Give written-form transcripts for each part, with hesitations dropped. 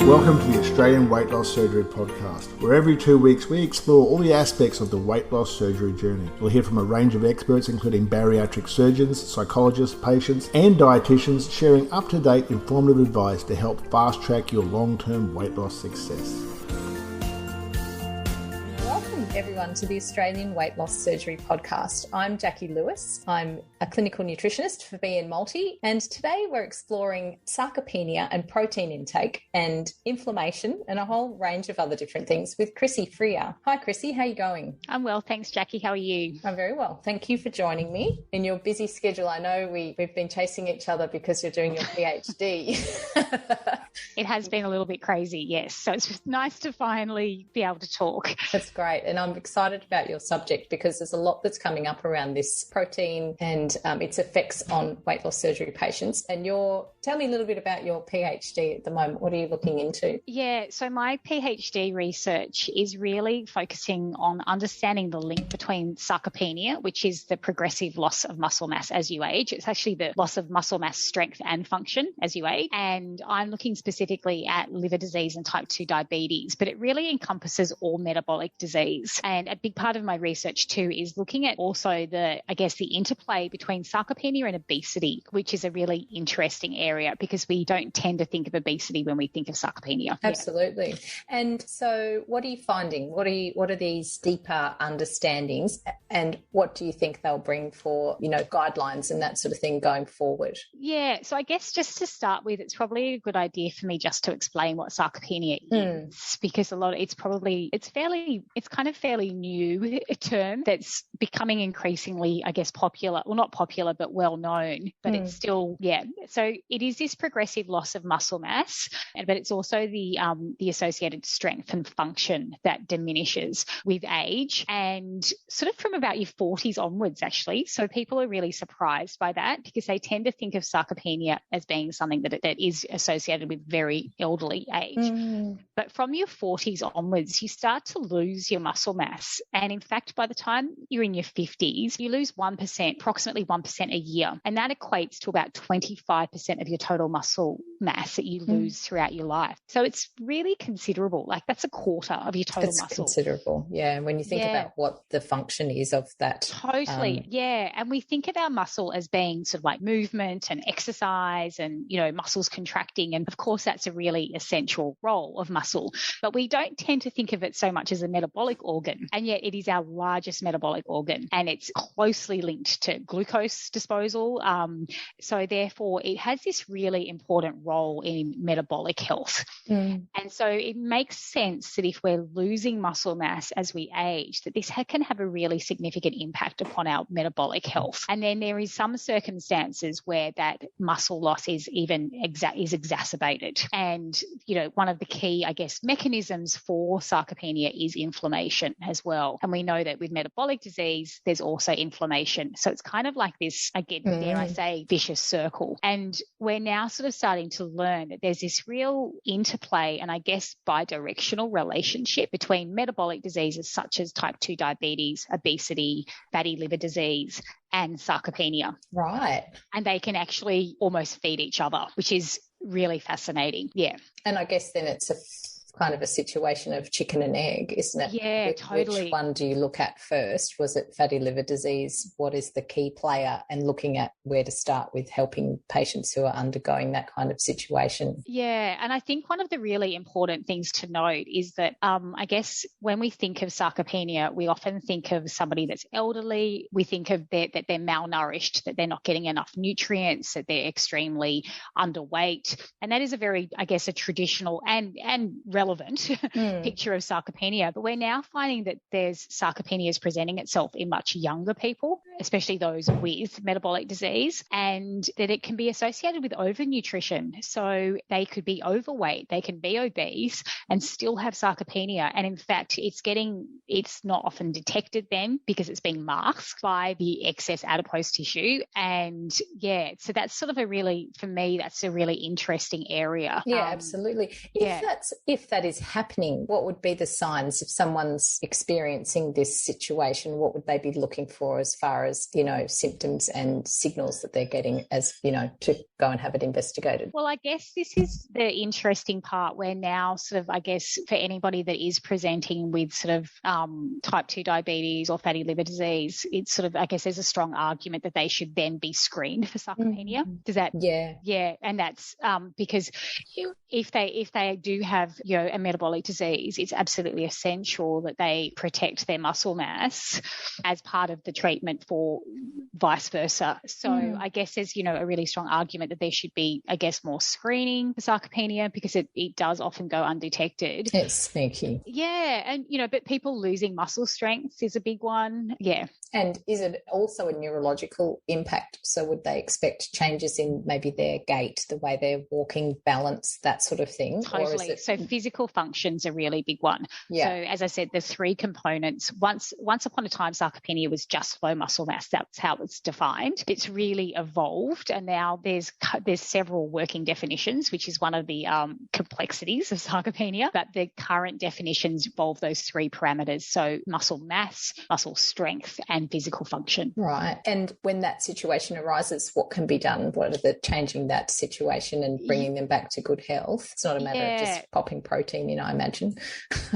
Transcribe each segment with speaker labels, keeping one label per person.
Speaker 1: Welcome to the Australian Weight Loss Surgery Podcast, where every 2 weeks we explore all the aspects of the weight loss surgery journey. You'll hear from a range of experts including bariatric surgeons, psychologists, patients and dietitians sharing up-to-date informative advice to help fast-track your long-term weight loss success.
Speaker 2: Welcome everyone to the Australian Weight Loss Surgery Podcast. I'm Jackie Lewis. I'm a clinical nutritionist for BN Multi, and today we're exploring sarcopenia and protein intake and inflammation and a whole range of other different things with Chrissy Freer. Hi Chrissy, how are you going?
Speaker 3: I'm well, thanks Jackie. How are you?
Speaker 2: I'm very well. Thank you for joining me in your busy schedule. I know we've been chasing each other because you're doing your PhD.
Speaker 3: It has been a little bit crazy, yes. So it's just nice to finally be able to talk.
Speaker 2: That's great. And I'm excited about your subject because there's a lot that's coming up around this protein and its effects on weight loss surgery patients. And tell me a little bit about your PhD at the moment. What are you looking into?
Speaker 3: Yeah, so my PhD research is really focusing on understanding the link between sarcopenia, which is the progressive loss of muscle mass as you age. It's actually the loss of muscle mass strength and function as you age. And I'm looking specifically at liver disease and type 2 diabetes, but it really encompasses all metabolic disease. And a big part of my research too is looking at also the interplay between sarcopenia and obesity, which is a really interesting area because we don't tend to think of obesity when we think of sarcopenia.
Speaker 2: Absolutely. Yeah. And so what are you finding? What are these deeper understandings and what do you think they'll bring for, guidelines and that sort of thing going forward?
Speaker 3: Yeah. So I guess just to start with, it's probably a good idea for me just to explain what sarcopenia is because it's kind of fairly new term that's becoming increasingly, I guess, popular. Well, not popular, but well known, but it's still, So it is this progressive loss of muscle mass, but it's also the associated strength and function that diminishes with age and sort of from about your 40s onwards, actually. So people are really surprised by that because they tend to think of sarcopenia as being something that is associated with very elderly age. But from your 40s onwards, you start to lose your muscle mass. And in fact, by the time you're in your 50s, you lose 1%, approximately 1% a year. And that equates to about 25% of your total muscle mass that you lose throughout your life. So it's really considerable. Like that's a quarter of your total muscle. It's
Speaker 2: considerable. Yeah. When you think about what the function is of that.
Speaker 3: Totally. And we think of our muscle as being sort of like movement and exercise and, muscles contracting. And of course, that's a really essential role of muscle. But we don't tend to think of it so much as a metabolic organ. And yet it is our largest metabolic organ. And it's closely linked to glucose disposal. So therefore, it has this really important role in metabolic health. And so it makes sense that if we're losing muscle mass as we age, that this can have a really significant impact upon our metabolic health. And then there is some circumstances where that muscle loss is even exacerbated. And, one of the key, I guess, mechanisms for sarcopenia is inflammation as well. And we know that with metabolic disease, there's also inflammation. So it's kind of like this, again, dare I say, vicious circle. And we're now sort of starting to learn that there's this real interplay and I guess bidirectional relationship between metabolic diseases such as type 2 diabetes, obesity, fatty liver disease, and sarcopenia.
Speaker 2: Right.
Speaker 3: And they can actually almost feed each other, which is really fascinating. Yeah.
Speaker 2: And I guess then it's kind of a situation of chicken and egg, isn't it?
Speaker 3: Yeah, totally.
Speaker 2: Which one do you look at first? Was it fatty liver disease? What is the key player? And looking at where to start with helping patients who are undergoing that kind of situation.
Speaker 3: Yeah, and I think one of the really important things to note is that I guess when we think of sarcopenia, we often think of somebody that's elderly. We think of that they're malnourished, that they're not getting enough nutrients, that they're extremely underweight. And that is a very, I guess, a traditional and relevant picture of sarcopenia. But we're now finding that there's sarcopenia is presenting itself in much younger people, especially those with metabolic disease, and that it can be associated with overnutrition. So they could be overweight, they can be obese and still have sarcopenia. And in fact, it's not often detected then because it's being masked by the excess adipose tissue. And so that's sort of for me, that's a really interesting area.
Speaker 2: Yeah, absolutely. If that is happening, what would be the signs if someone's experiencing this situation? What would they be looking for as far far as, symptoms and signals that they're getting as, to go and have it investigated?
Speaker 3: Well, I guess this is the interesting part where now sort of, I guess, for anybody that is presenting with sort of type 2 diabetes or fatty liver disease, it's sort of, I guess there's a strong argument that they should then be screened for sarcopenia. Does that? Yeah. And that's because if they do have, a metabolic disease, it's absolutely essential that they protect their muscle mass as part of the treatment for vice versa. So I guess there's, a really strong argument that there should be, I guess, more screening for sarcopenia because it does often go undetected.
Speaker 2: It's sneaky.
Speaker 3: Yeah. And, but people losing muscle strength is a big one. Yeah.
Speaker 2: And is it also a neurological impact? So would they expect changes in maybe their gait, the way they're walking, balance, that sort of thing?
Speaker 3: Totally. So physical function's a really big one.
Speaker 2: Yeah.
Speaker 3: So as I said, there's three components. Once upon a time, sarcopenia was just low muscle mass. That's how it's defined. It's really evolved, and now there's several working definitions, which is one of the complexities of sarcopenia. But the current definitions involve those three parameters: so muscle mass, muscle strength, and physical function.
Speaker 2: Right. And when that situation arises, what can be done? What are the changing that situation and bringing them back to good health? It's not a matter of just popping protein in, I imagine.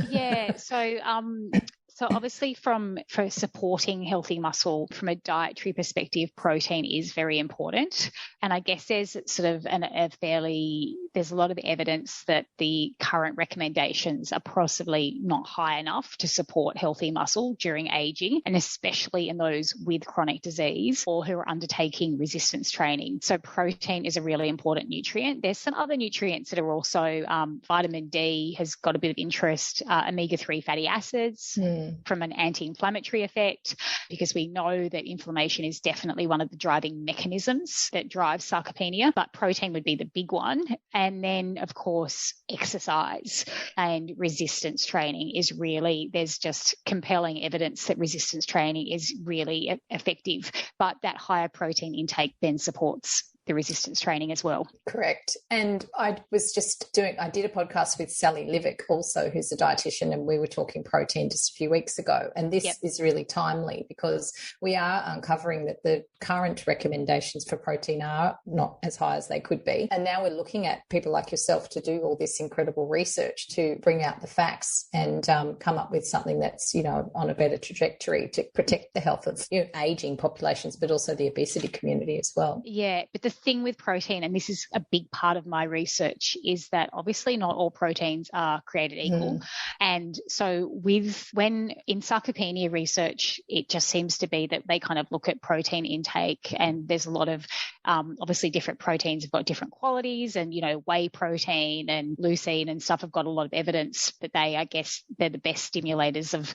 Speaker 3: Yeah. So obviously for supporting healthy muscle from a dietary perspective, protein is very important. And I guess there's sort of there's a lot of evidence that the current recommendations are possibly not high enough to support healthy muscle during aging, and especially in those with chronic disease or who are undertaking resistance training. So protein is a really important nutrient. There's some other nutrients that are also vitamin D has got a bit of interest, omega-3 fatty acids. From an anti-inflammatory effect, because we know that inflammation is definitely one of the driving mechanisms that drives sarcopenia, but protein would be the big one. And then, of course, exercise and resistance training is really, there's just compelling evidence that resistance training is really effective, but that higher protein intake then supports the resistance training as well.
Speaker 2: Correct. And I did a podcast with Sally Livick also, who's a dietitian, and we were talking protein just a few weeks ago. And this is really timely because we are uncovering that the current recommendations for protein are not as high as they could be. And now we're looking at people like yourself to do all this incredible research to bring out the facts and come up with something that's, on a better trajectory to protect the health of aging populations, but also the obesity community as well.
Speaker 3: Yeah, but the thing with protein, and this is a big part of my research, is that obviously not all proteins are created equal. And so when in sarcopenia research, it just seems to be that they kind of look at protein intake, and there's a lot of obviously different proteins have got different qualities, and whey protein and leucine and stuff have got a lot of evidence that they're the best stimulators of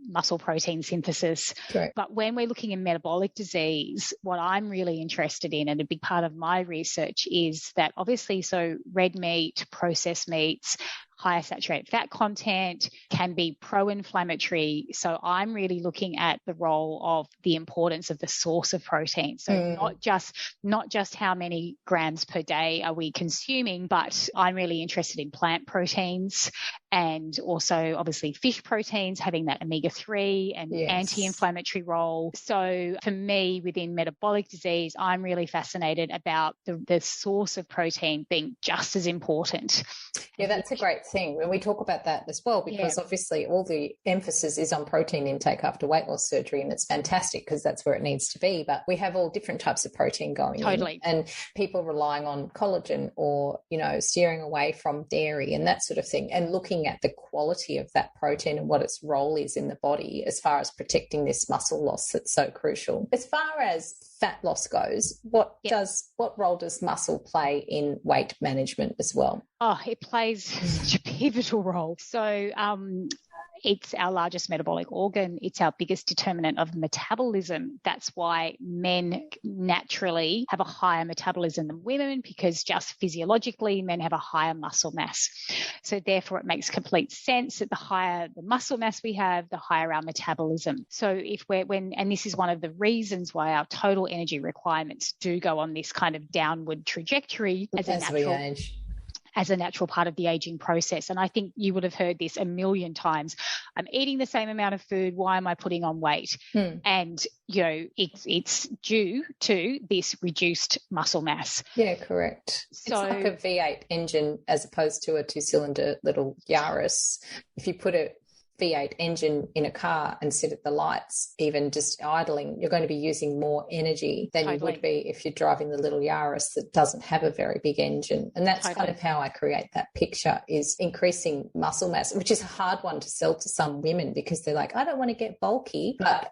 Speaker 3: muscle protein synthesis.
Speaker 2: Correct.
Speaker 3: But when we're looking at metabolic disease, what I'm really interested in, and a big part of my research, is that obviously red meat, processed meats, higher saturated fat content can be pro-inflammatory. So I'm really looking at the role of the importance of the source of protein. So not just how many grams per day are we consuming, but I'm really interested in plant proteins and also obviously fish proteins having that omega-3 and anti-inflammatory role. So for me, within metabolic disease, I'm really fascinated about the source of protein being just as important.
Speaker 2: Yeah, that's a great thing when we talk about that as well, because obviously all the emphasis is on protein intake after weight loss surgery, and it's fantastic because that's where it needs to be. But we have all different types of protein going in, and people relying on collagen or, steering away from dairy and that sort of thing, and looking at the quality of that protein and what its role is in the body as far as protecting this muscle loss that's so crucial. As far as fat loss goes, what role does muscle play in weight management as well?
Speaker 3: Oh, it plays such a pivotal role. So it's our largest metabolic organ. It's our biggest determinant of metabolism. That's why men naturally have a higher metabolism than women, because just physiologically men have a higher muscle mass. So therefore it makes complete sense that the higher the muscle mass we have, the higher our metabolism. So and this is one of the reasons why our total energy requirements do go on this kind of downward trajectory as
Speaker 2: we age.
Speaker 3: as a natural part of the aging process. And I think you would have heard this a million times. I'm eating the same amount of food. Why am I putting on weight? And, it's due to this reduced muscle mass.
Speaker 2: Yeah, correct. So, it's like a V8 engine as opposed to a 2-cylinder little Yaris. If you put a V8 engine in a car and sit at the lights, even just idling, you're going to be using more energy than you would be if you're driving the little Yaris that doesn't have a very big engine. And that's kind of how I create that picture, is increasing muscle mass, which is a hard one to sell to some women because they're like, I don't want to get bulky, but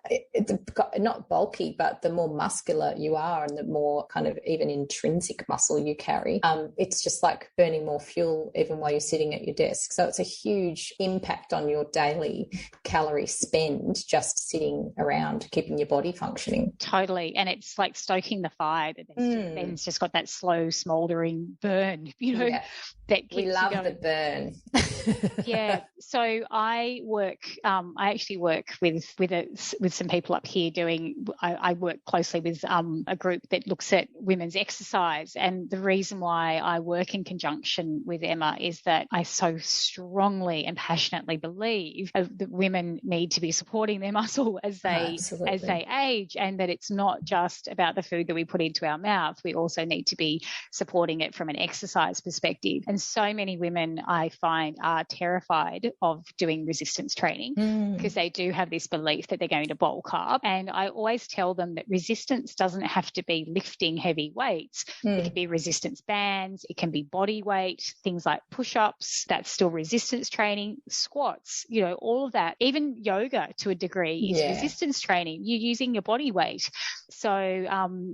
Speaker 2: not bulky, but the more muscular you are and the more kind of even intrinsic muscle you carry, it's just like burning more fuel even while you're sitting at your desk. So it's a huge impact on your daily calorie spend just sitting around, keeping your body functioning.
Speaker 3: Totally. And it's like stoking the fire that then it's just got that slow smouldering burn, that keeps
Speaker 2: we love
Speaker 3: you going.
Speaker 2: The burn.
Speaker 3: Yeah. So I actually work with some people up here I work closely with a group that looks at women's exercise. And the reason why I work in conjunction with Emma is that I so strongly and passionately believe that women need to be supporting their muscle as they age, and that it's not just about the food that we put into our mouth. We also need to be supporting it from an exercise perspective. And so many women I find are terrified of doing resistance training because they do have this belief that they're going to bulk up. And I always tell them that resistance doesn't have to be lifting heavy weights. It can be resistance bands, it can be body weight, things like push-ups, that's still resistance training, squats, all of that. Even yoga to a degree is resistance training. You're using your body weight. So,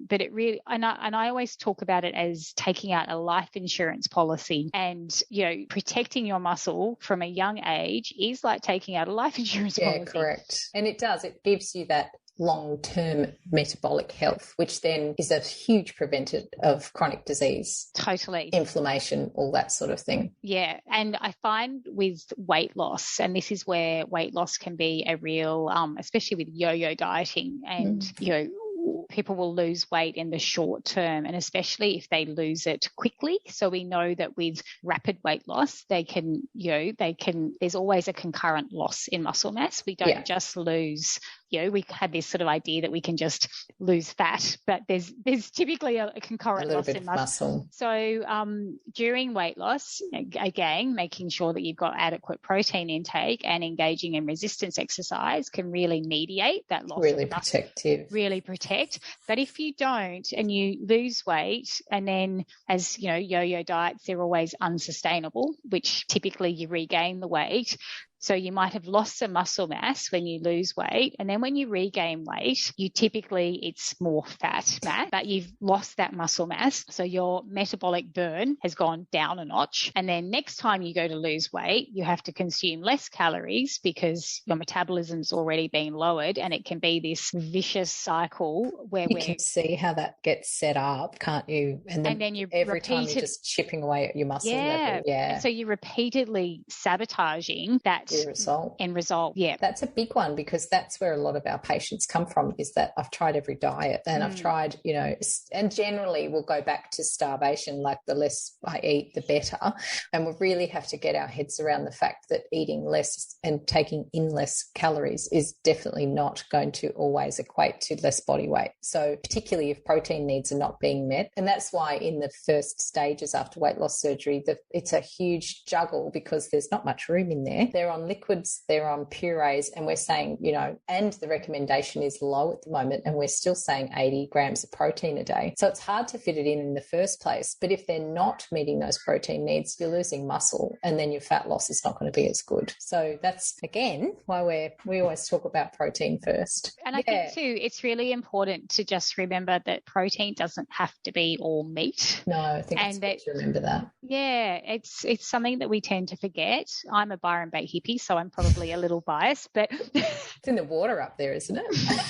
Speaker 3: but it really, and I always talk about it as taking out a life insurance policy, and, protecting your muscle from a young age is like taking out a life insurance policy.
Speaker 2: Yeah, correct. And it gives you that long-term metabolic health, which then is a huge preventer of chronic disease.
Speaker 3: Totally.
Speaker 2: Inflammation, all that sort of thing.
Speaker 3: Yeah. And I find with weight loss, and this is where weight loss can be a real, especially with yo-yo dieting, and, people will lose weight in the short term, and especially if they lose it quickly. So we know that with rapid weight loss, there's always a concurrent loss in muscle mass. We don't just lose, we had this sort of idea that we can just lose fat, but there's typically a concurrent loss in muscle. So during weight loss, again, making sure that you've got adequate protein intake and engaging in resistance exercise can really mediate that loss.
Speaker 2: Really protective.
Speaker 3: Really protect. But if you don't and you lose weight, and then as yo-yo diets, they're always unsustainable, which typically you regain the weight. So you might have lost some muscle mass when you lose weight, and then when you regain weight, it's more fat mass, but you've lost that muscle mass. So your metabolic burn has gone down a notch. And then next time you go to lose weight, you have to consume less calories because your metabolism's already been lowered, and it can be this vicious cycle where
Speaker 2: you can see how that gets set up, can't you? And then you every time you're just chipping away at your muscle level. Yeah.
Speaker 3: And so you're repeatedly sabotaging that end result. Yeah.
Speaker 2: That's a big one, because that's where a lot of our patients come from, is that I've tried every diet and I've tried, and generally we'll go back to starvation, like the less I eat, the better. And we really have to get our heads around the fact that eating less and taking in less calories is definitely not going to always equate to less body weight. So particularly if protein needs are not being met. And that's why in the first stages after weight loss surgery, it's a huge juggle, because there's not much room in there. They're on liquids, they're on purees, and we're saying, and the recommendation is low at the moment, and we're still saying 80 grams of protein a day. So it's hard to fit it in the first place. But if they're not meeting those protein needs, you're losing muscle, and then your fat loss is not going to be as good. So that's, again, why we always talk about protein first.
Speaker 3: And I think too, it's really important to just remember that protein doesn't have to be all meat.
Speaker 2: No, I think it's good to remember that.
Speaker 3: Yeah, it's something that we tend to forget. I'm a Byron Bay hippie, so I'm probably a little biased, but
Speaker 2: it's in the water up there, isn't it?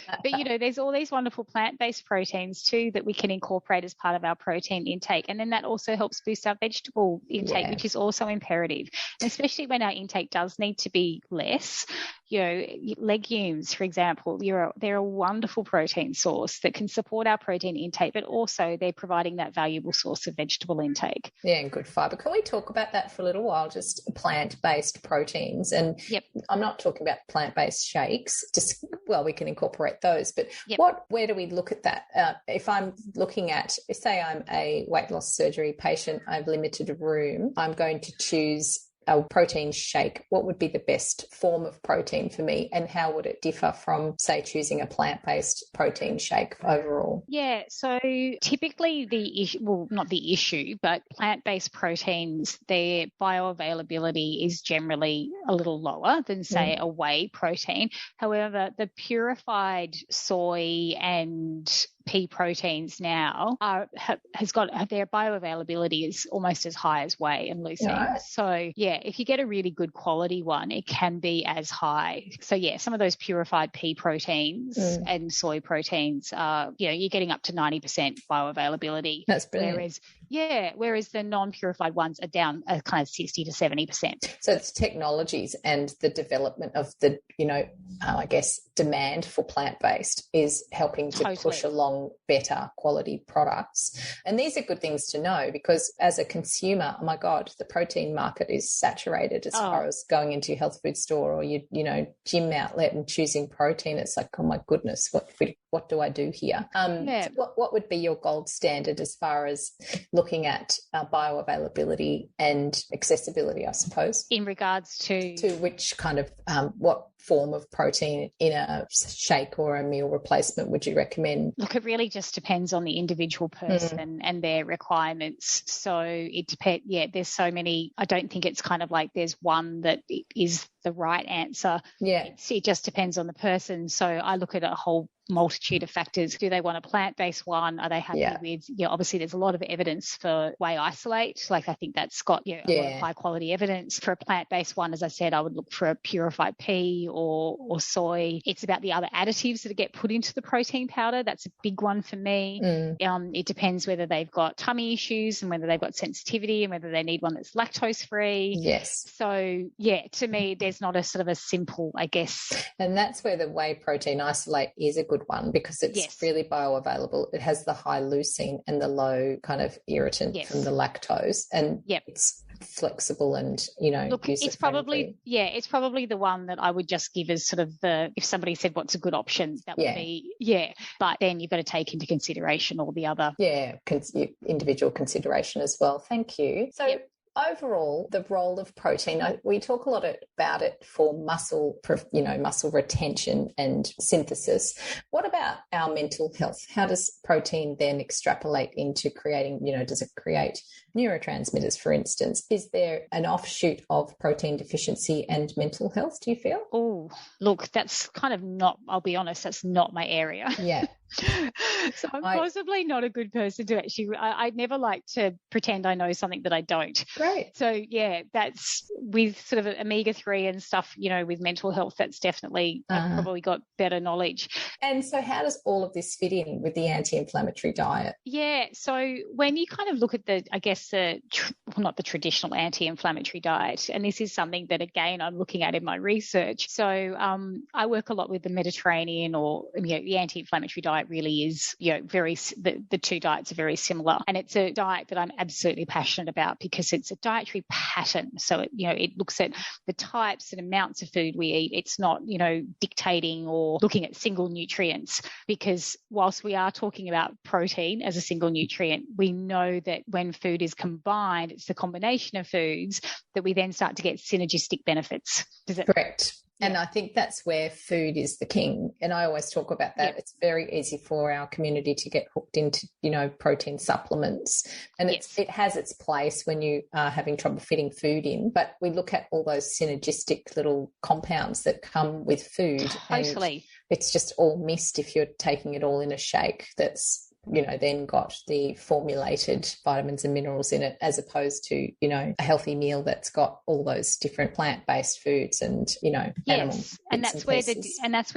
Speaker 3: But, there's all these wonderful plant-based proteins too that we can incorporate as part of our protein intake. And then that also helps boost our vegetable intake, which is also imperative, and especially when our intake does need to be less. Legumes, for example, they're a wonderful protein source that can support our protein intake, but also they're providing that valuable source of vegetable intake.
Speaker 2: Yeah, and good fibre. Can we talk about that for a little while, just plant-based proteins? And I'm not talking about plant-based shakes, we can incorporate those, but where do we look at that? If I'm looking at, say I'm a weight loss surgery patient, I've limited room, I'm going to choose a protein shake. What would be the best form of protein for me, and how would it differ from, say, choosing a plant-based protein shake overall?
Speaker 3: Yeah, so typically not the issue, but plant-based proteins, their bioavailability is generally a little lower than, say, a whey protein. However, the purified soy and pea proteins now has got their bioavailability is almost as high as whey and leucine. Right. So if you get a really good quality one, it can be as high. So some of those purified pea proteins and soy proteins are, you're getting up to 90% bioavailability.
Speaker 2: That's brilliant.
Speaker 3: Whereas the non-purified ones are down kind of 60 to 70%.
Speaker 2: So it's technologies and the development of the, I guess, demand for plant-based is helping to push along better quality products. And these are good things to know, because as a consumer, oh my God, the protein market is saturated as far as going into your health food store or your, gym outlet and choosing protein. It's like, oh my goodness, what do I do here? What would be your gold standard as far as looking at bioavailability and accessibility, I suppose?
Speaker 3: In regards to
Speaker 2: which kind of, what form of protein in a shake or a meal replacement would you recommend?
Speaker 3: Look, it really just depends on the individual person and their requirements. So it depends. There's so many. I don't think it's kind of like there's one that is the right answer. It just depends on the person. So I look at a whole multitude of factors. Do they want a plant-based one? Are they happy with, obviously there's a lot of evidence for whey isolate. Like I think that's got a lot of high quality evidence. For a plant-based one, as I said, I would look for a purified pea or soy. It's about the other additives that get put into the protein powder. That's a big one for me. It depends whether they've got tummy issues and whether they've got sensitivity and whether they need one that's lactose free.
Speaker 2: Yes.
Speaker 3: So to me, there's not a sort of a simple, I guess.
Speaker 2: And that's where the whey protein isolate is a good one, because it's really bioavailable. It has the high leucine and the low kind of irritant from the lactose, and it's flexible and
Speaker 3: look, it's probably the one that I would just give as sort of if somebody said what's a good option, that would be but then you've got to take into consideration all the other
Speaker 2: individual consideration as well. Thank you. So overall, the role of protein, we talk a lot about it for muscle retention and synthesis. What about our mental health? How does protein then extrapolate into creating, does it create neurotransmitters, for instance? Is there an offshoot of protein deficiency and mental health, do you feel?
Speaker 3: Oh, look, that's kind of not, I'll be honest, that's not my area.
Speaker 2: Yeah.
Speaker 3: So I'm possibly not a good person to actually, I never like to pretend I know something that I don't.
Speaker 2: Great.
Speaker 3: So that's with sort of omega-3 and stuff, with mental health, that's definitely, I've probably got better knowledge.
Speaker 2: And so how does all of this fit in with the anti-inflammatory diet?
Speaker 3: Yeah. So when you kind of look at not the traditional anti-inflammatory diet, and this is something that, again, I'm looking at in my research. So I work a lot with the Mediterranean the anti-inflammatory diet really is, the two diets are very similar. And it's a diet that I'm absolutely passionate about because it's a dietary pattern. So, it looks at the types and amounts of food we eat. It's not, dictating or looking at single nutrients, because whilst we are talking about protein as a single nutrient, we know that when food is combined, it's the combination of foods that we then start to get synergistic benefits.
Speaker 2: Correct. And I think that's where food is the king. And I always talk about that. It's very easy for our community to get hooked into, protein supplements. And it has its place when you are having trouble fitting food in. But we look at all those synergistic little compounds that come with food.
Speaker 3: Totally.
Speaker 2: And it's just all missed if you're taking it all in a shake that's then got the formulated vitamins and minerals in it, as opposed to, a healthy meal that's got all those different plant-based foods and, animal.
Speaker 3: And that's where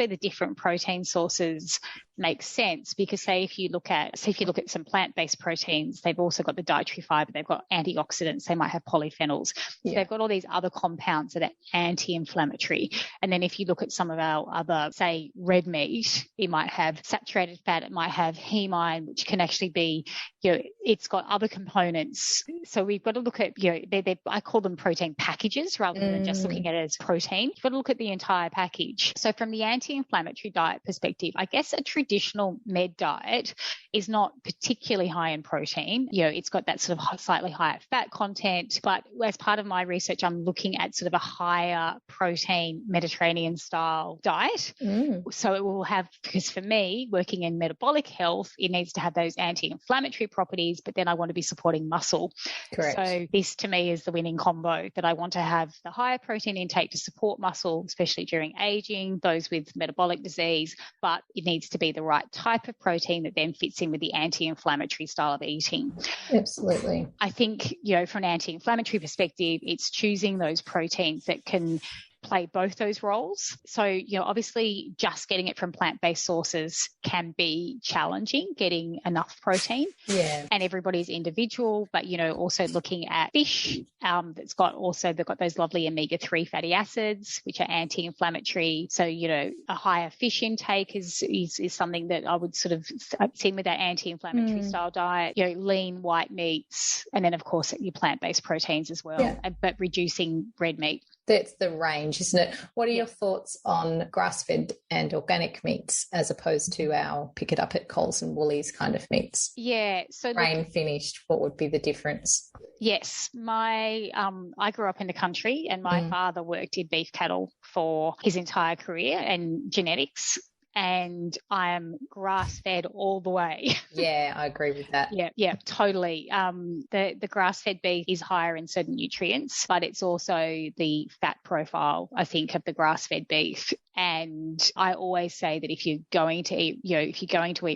Speaker 3: the different protein sources make sense, because say if you look at some plant-based proteins, they've also got the dietary fiber, they've got antioxidants, they might have polyphenols. So they've got all these other compounds that are anti-inflammatory. And then if you look at some of our other, say, red meat, it might have saturated fat, it might have heme, which can actually be, it's got other components. So we've got to look at, I call them protein packages rather than just looking at it as protein. You've got to look at the entire package. So from the anti-inflammatory diet perspective, I guess a traditional med diet is not particularly high in protein. It's got that sort of slightly higher fat content, but as part of my research, I'm looking at sort of a higher protein Mediterranean style diet. So it will have, because for me, working in metabolic health, it needs to have those anti-inflammatory properties, but then I want to be supporting muscle.
Speaker 2: Correct.
Speaker 3: So this to me is the winning combo, that I want to have the higher protein intake to support muscle, especially during aging, those with metabolic disease, but it needs to be the right type of protein that then fits in with the anti-inflammatory style of eating.
Speaker 2: Absolutely.
Speaker 3: I think, from an anti-inflammatory perspective, it's choosing those proteins that can play both those roles. So, obviously just getting it from plant-based sources can be challenging, getting enough protein.
Speaker 2: Yeah.
Speaker 3: And everybody's individual, but, also looking at fish, they've got those lovely omega-3 fatty acids, which are anti-inflammatory. So, a higher fish intake is something that I would sort of see with that anti-inflammatory style diet, lean white meats, and then of course your plant-based proteins as well, but reducing red meat.
Speaker 2: That's the range, isn't it? What are your thoughts on grass-fed and organic meats as opposed to our pick it up at Coles and Woolies kind of meats?
Speaker 3: Yeah. So
Speaker 2: grain finished, what would be the difference?
Speaker 3: Yes. I grew up in the country, and my father worked in beef cattle for his entire career and genetics. And I am grass-fed all the way.
Speaker 2: Yeah, I agree with that.
Speaker 3: Yeah, totally. The grass-fed beef is higher in certain nutrients, but it's also the fat profile, I think, of the grass-fed beef. And I always say that if you're going to eat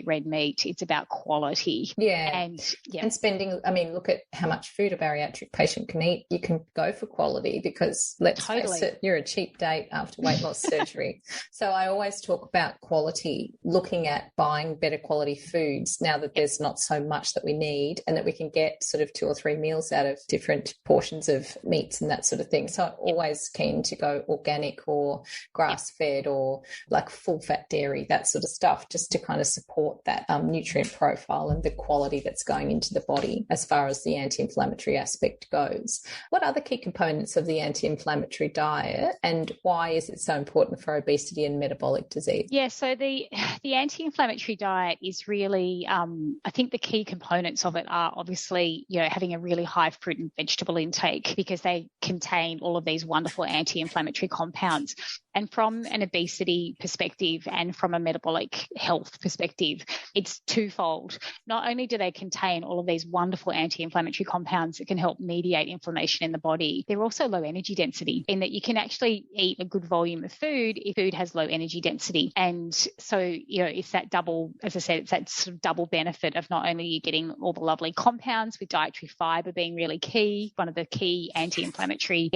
Speaker 3: red meat, it's about quality.
Speaker 2: Yeah.
Speaker 3: And
Speaker 2: spending, look at how much food a bariatric patient can eat. You can go for quality because let's face it, you're a cheap date after weight loss surgery. So I always talk about quality, looking at buying better quality foods now that there's not so much that we need, and that we can get sort of 2 or 3 meals out of different portions of meats and that sort of thing. So I'm always keen to go organic or grass-fed or like full fat dairy, that sort of stuff, just to kind of support that nutrient profile and the quality that's going into the body as far as the anti-inflammatory aspect goes. What are the key components of the anti-inflammatory diet, and why is it so important for obesity and metabolic disease?
Speaker 3: Yeah, so the anti-inflammatory diet is really, I think the key components of it are obviously, having a really high fruit and vegetable intake, because they contain all of these wonderful anti-inflammatory compounds. And from an obesity perspective and from a metabolic health perspective, it's twofold. Not only do they contain all of these wonderful anti-inflammatory compounds that can help mediate inflammation in the body, they're also low energy density, in that you can actually eat a good volume of food if food has low energy density. And so, it's that double, as I said, it's that sort of double benefit of not only you getting all the lovely compounds, with dietary fiber being really key, one of the key anti-inflammatory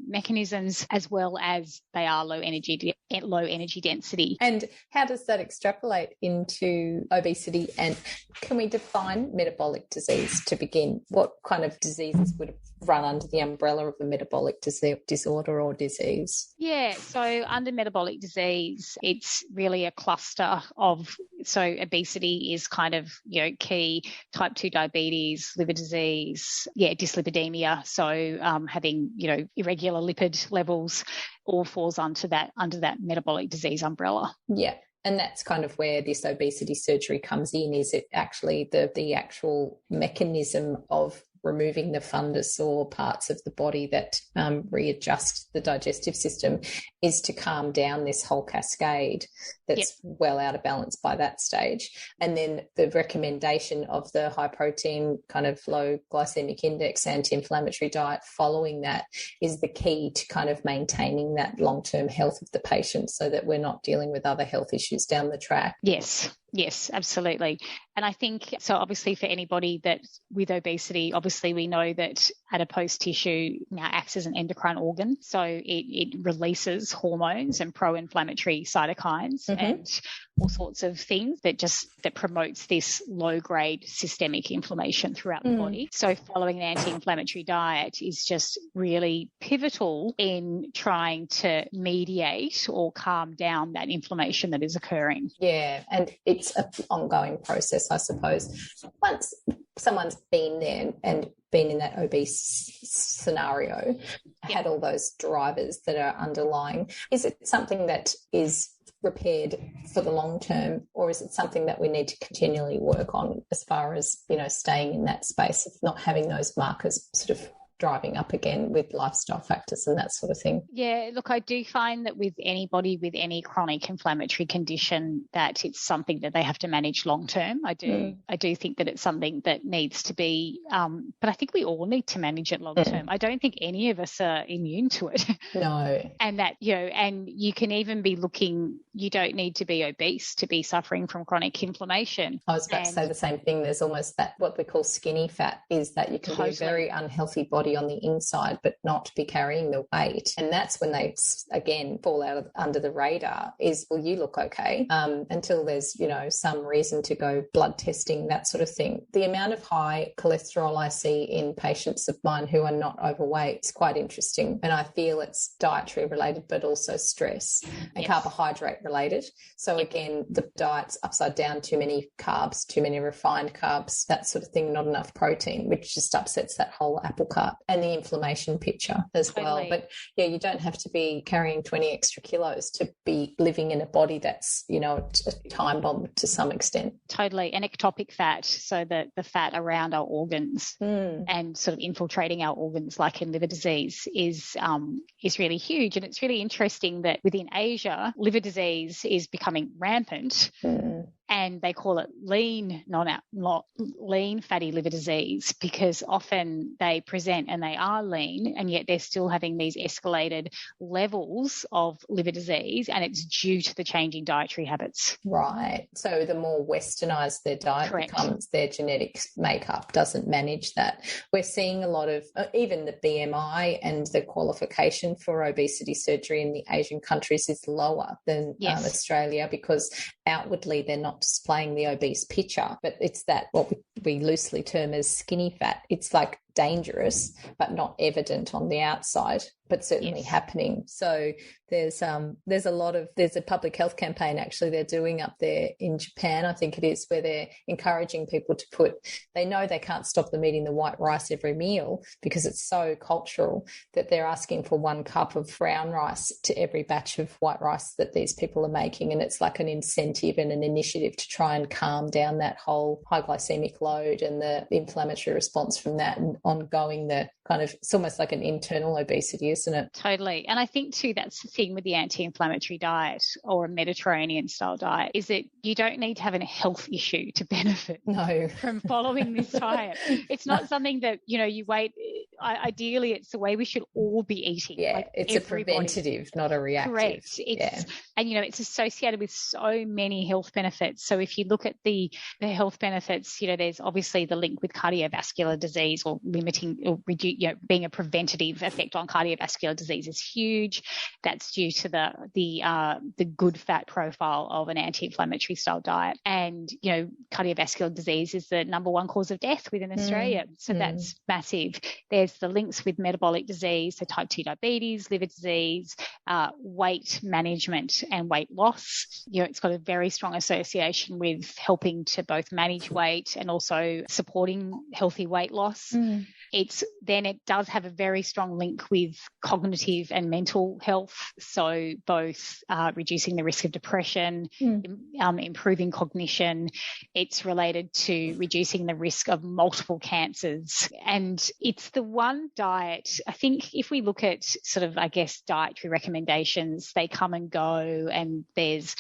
Speaker 3: mechanisms, as well as they are low energy density.
Speaker 2: And how does that extrapolate into obesity? And can we define metabolic disease to begin? What kind of diseases would run under the umbrella of a metabolic disorder or disease?
Speaker 3: Yeah, so under metabolic disease, it's really a cluster of, so obesity is kind of, key, type 2 diabetes, liver disease, dyslipidemia. So having, irregular lipid levels all falls under that metabolic disease umbrella.
Speaker 2: Yeah. And that's kind of where this obesity surgery comes in. Is it actually the actual mechanism of removing the fundus or parts of the body that readjust the digestive system is to calm down this whole cascade that's well out of balance by that stage. And then the recommendation of the high protein, kind of low glycemic index anti-inflammatory diet following that is the key to kind of maintaining that long-term health of the patient, so that we're not dealing with other health issues down the track.
Speaker 3: Yes. Yes, absolutely. And I think, so obviously for anybody that with obesity, obviously we know that adipose tissue now acts as an endocrine organ. So it releases hormones and pro-inflammatory cytokines and all sorts of things that promotes this low-grade systemic inflammation throughout the body. So following an anti-inflammatory diet is just really pivotal in trying to mediate or calm down that inflammation that is occurring.
Speaker 2: Yeah, and it's an ongoing process, I suppose. Once someone's been there and been in that obese scenario, had all those drivers that are underlying, is it something that is repaired for the long term, or is it something that we need to continually work on as far as, staying in that space of not having those markers sort of driving up again with lifestyle factors and that sort of thing?
Speaker 3: Yeah, look, I do find that with anybody with any chronic inflammatory condition that it's something that they have to manage long term. I do think that it's something that needs to be, but I think we all need to manage it long term. I don't think any of us are immune to it.
Speaker 2: No.
Speaker 3: And that, and you can even be looking, you don't need to be obese to be suffering from chronic inflammation.
Speaker 2: I was about to say the same thing. There's almost that, what we call skinny fat, is that you can be a very unhealthy body on the inside but not be carrying the weight, and that's when they again fall out under the radar. Is, well, you look okay, until there's some reason to go blood testing, that sort of thing. The amount of high cholesterol I see in patients of mine who are not overweight is quite interesting, and I feel it's dietary related but also stress and carbohydrate related. So again, the diet's upside down, too many carbs, too many refined carbs, that sort of thing, not enough protein, which just upsets that whole apple cart and the inflammation picture as well. But yeah, you don't have to be carrying 20 extra kilos to be living in a body that's, a time bomb to some extent.
Speaker 3: Totally. And ectopic fat, so the fat around our organs and sort of infiltrating our organs, like in liver disease, is really huge. And it's really interesting that within Asia, liver disease is becoming rampant. And they call it lean fatty liver disease, because often they present and they are lean, and yet they're still having these escalated levels of liver disease, and it's due to the changing dietary habits.
Speaker 2: Right. So the more westernized their diet becomes, their genetic makeup doesn't manage that. We're seeing a lot of even the BMI and the qualification for obesity surgery in the Asian countries is lower than Australia, because outwardly they're not displaying the obese picture, but it's that what we loosely term as skinny fat. It's like dangerous but not evident on the outside, but certainly happening. So there's a public health campaign actually they're doing up there in Japan, I think it is, where they're encouraging people to they know they can't stop them eating the white rice every meal because it's so cultural, that they're asking for 1 cup of brown rice to every batch of white rice that these people are making, and it's like an incentive and an initiative to try and calm down that whole high glycemic load and the inflammatory response from that, and ongoing the kind of, it's almost like an internal obesity, isn't it?
Speaker 3: Totally. And I think too, that's the thing with the anti-inflammatory diet or a Mediterranean style diet, is that you don't need to have a health issue to benefit from following this diet. It's not something that, you wait. Ideally, it's the way we should all be eating.
Speaker 2: Yeah, it's everybody. A preventative, not a reactive.
Speaker 3: Correct. And, it's associated with so many health benefits. So if you look at the health benefits, there's obviously the link with cardiovascular disease, or limiting or being a preventative effect on cardiovascular disease is huge. That's due to the good fat profile of an anti-inflammatory style diet. And, cardiovascular disease is the number 1 cause of death within Australia. So that's massive. There's the links with metabolic disease, so type 2 diabetes, liver disease, weight management and weight loss. It's got a very strong association with helping to both manage weight and also supporting healthy weight loss. It does have a very strong link with cognitive and mental health. So both reducing the risk of depression, improving cognition. It's related to reducing the risk of multiple cancers. And it's the one diet, I think if we look at sort of, dietary recommendations, they come and go, and there's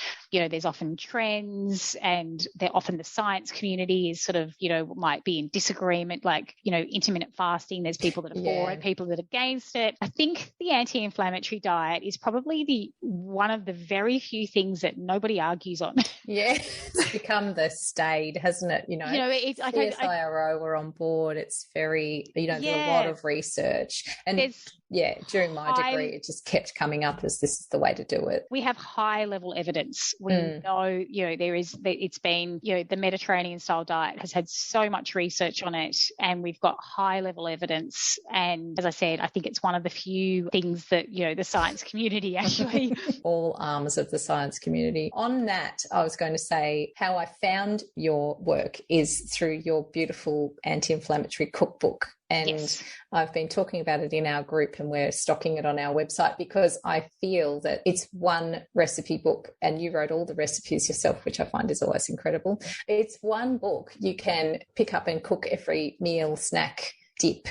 Speaker 3: often trends, and they're often the science community is sort of, might be in disagreement, like, intermittent fasting fasting. There's people that are for it, people that are against it. I think the anti-inflammatory diet is probably one of the very few things that nobody argues on.
Speaker 2: Yeah, it's become the staid, hasn't it? It's like CSIRO were on board. It's very, there's a lot of research. And during my degree, it just kept coming up as this is the way to do it.
Speaker 3: We have high level evidence. We know, it's been, the Mediterranean style diet has had so much research on it, and we've got high level evidence. And as I said, I think it's one of the few things that, the science community actually.
Speaker 2: All arms of the science community. On that, I was going to say how I found your work is through your beautiful anti-inflammatory cookbook. And I've been talking about it in our group, and we're stocking it on our website because I feel that it's one recipe book, and you wrote all the recipes yourself, which I find is always incredible. It's one book you can pick up and cook every meal, snack, dip,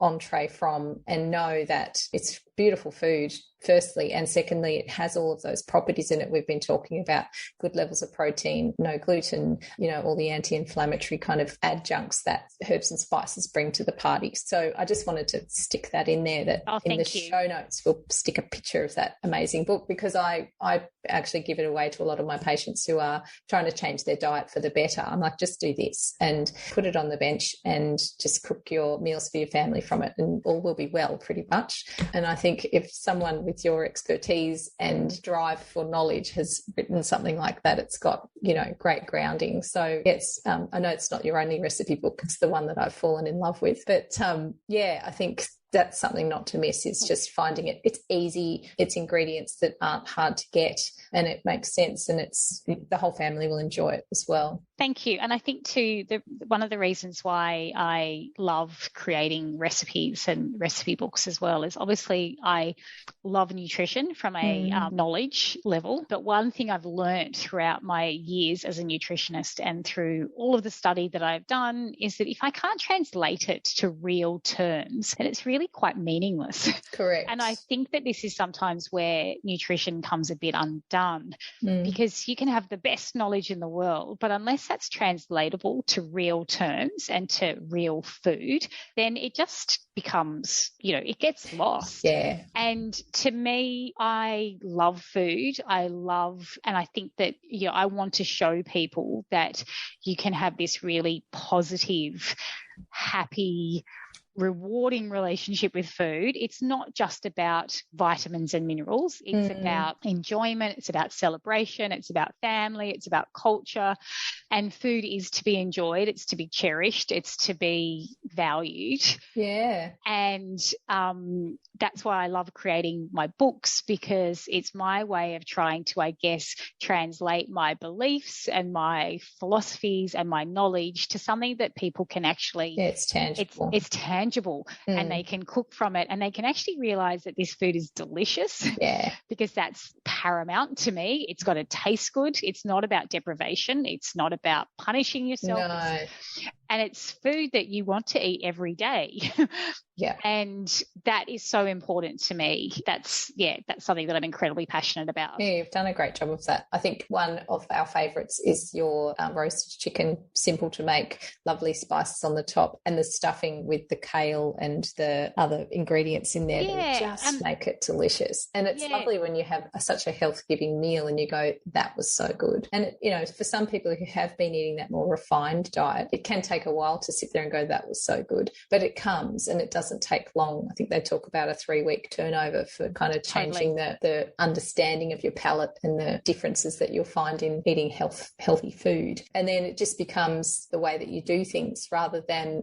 Speaker 2: entree from, and know that it's beautiful food, firstly, and secondly, it has all of those properties in it we've been talking about: good levels of protein, no gluten, all the anti-inflammatory kind of adjuncts that herbs and spices bring to the party. So I just wanted to stick that in there, that in the show notes we'll stick a picture of that amazing book, because I actually give it away to a lot of my patients who are trying to change their diet for the better. I'm like, just do this and put it on the bench and just cook your meals for your family from it, and all will be well, pretty much. And I think if someone with your expertise and drive for knowledge has written something like that, it's got, great grounding. So yes, I know it's not your only recipe book. It's the one that I've fallen in love with. But I think that's something not to miss, is just finding it. It's easy. It's ingredients that aren't hard to get, and it makes sense, and the whole family will enjoy it as well.
Speaker 3: Thank you. And I think too, one of the reasons why I love creating recipes and recipe books as well is obviously I love nutrition from a knowledge level. But one thing I've learned throughout my years as a nutritionist and through all of the study that I've done is that if I can't translate it to real terms, then it's really quite meaningless.
Speaker 2: Correct.
Speaker 3: And I think that this is sometimes where nutrition comes a bit undone, because you can have the best knowledge in the world, but unless that's translatable to real terms and to real food, then it just becomes, it gets lost.
Speaker 2: Yeah.
Speaker 3: And to me, I love food. And I think that, I want to show people that you can have this really positive, happy, rewarding relationship with food. It's not just about vitamins and minerals. It's about enjoyment. It's about celebration. It's about family. It's about culture. And food is to be enjoyed. It's to be cherished. It's to be valued.
Speaker 2: Yeah.
Speaker 3: And that's why I love creating my books, because it's my way of trying to, I guess, translate my beliefs and my philosophies and my knowledge to something that people can actually...
Speaker 2: Yeah, it's tangible.
Speaker 3: It's tangible, and they can cook from it, and they can actually realize that this food is delicious.
Speaker 2: Yeah.
Speaker 3: Because that's paramount to me. It's got to taste good. It's not about deprivation. It's not about punishing yourself.
Speaker 2: No.
Speaker 3: And it's food that you want to eat every day.
Speaker 2: Yeah.
Speaker 3: And that is so important to me. That's something that I'm incredibly passionate about.
Speaker 2: Yeah, you've done a great job of that. I think one of our favourites is your roasted chicken, simple to make, lovely spices on the top, and the stuffing with the kale and the other ingredients in there that just make it delicious. And it's lovely when you have such a health-giving meal and you go, that was so good. And, for some people who have been eating that more refined diet, it can take a while to sit there and go, that was so good. But it comes, and it doesn't take long. I think they talk about a 3-week turnover for kind of changing the understanding of your palate and the differences that you'll find in eating healthy food. And then it just becomes the way that you do things, rather than,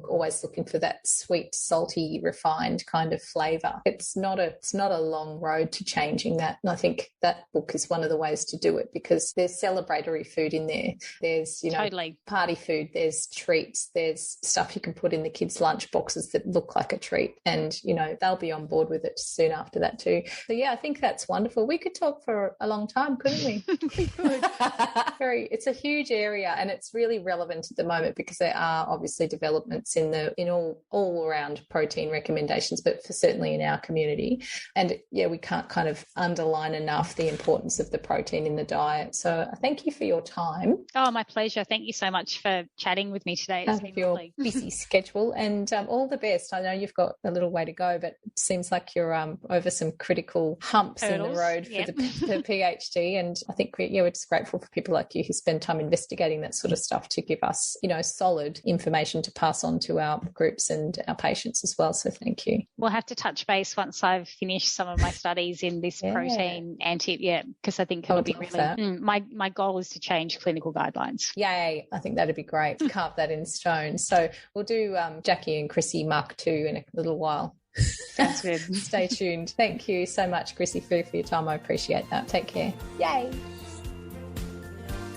Speaker 2: always looking for that sweet, salty, refined kind of flavour. It's not a long road to changing that. And I think that book is one of the ways to do it, because there's celebratory food in there. There's, party food, there's treats, there's stuff you can put in the kids' lunch boxes that look like a treat, and they'll be on board with it soon after that too. So I think that's wonderful. We could talk for a long time, couldn't we?
Speaker 3: We could.
Speaker 2: It's a huge area, and it's really relevant at the moment because there are obviously developments in all around protein recommendations, but certainly in our community. And we can't kind of underline enough the importance of the protein in the diet. So thank you for your time.
Speaker 3: Oh, my pleasure. Thank you so much for chatting with with me today. It's been
Speaker 2: your
Speaker 3: lovely.
Speaker 2: busy schedule, and all the best. I know you've got a little way to go, but it seems like you're over some critical humps in the road for the PhD. And I think we're just grateful for people like you who spend time investigating that sort of stuff to give us, solid information to pass on to our groups and our patients as well. So thank you.
Speaker 3: We'll have to touch base once I've finished some of my studies in this protein because I think it'll be really my goal is to change clinical guidelines.
Speaker 2: Yay, I think that'd be great. Carve that in stone. So we'll do Jackie and Chrissy Mark 2 in a little while.
Speaker 3: Sounds good.
Speaker 2: Stay tuned. Thank you so much, Chrissy Freer, for your time. I appreciate that. Take care. Yay.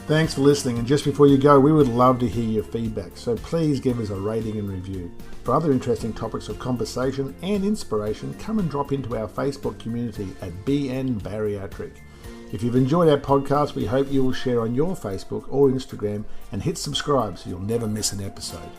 Speaker 1: Thanks for listening, and just before you go, we would love to hear your feedback, so please give us a rating and review. For other interesting topics of conversation and inspiration, come and drop into our Facebook community at BN Bariatric. If you've enjoyed our podcast, we hope you will share on your Facebook or Instagram and hit subscribe so you'll never miss an episode.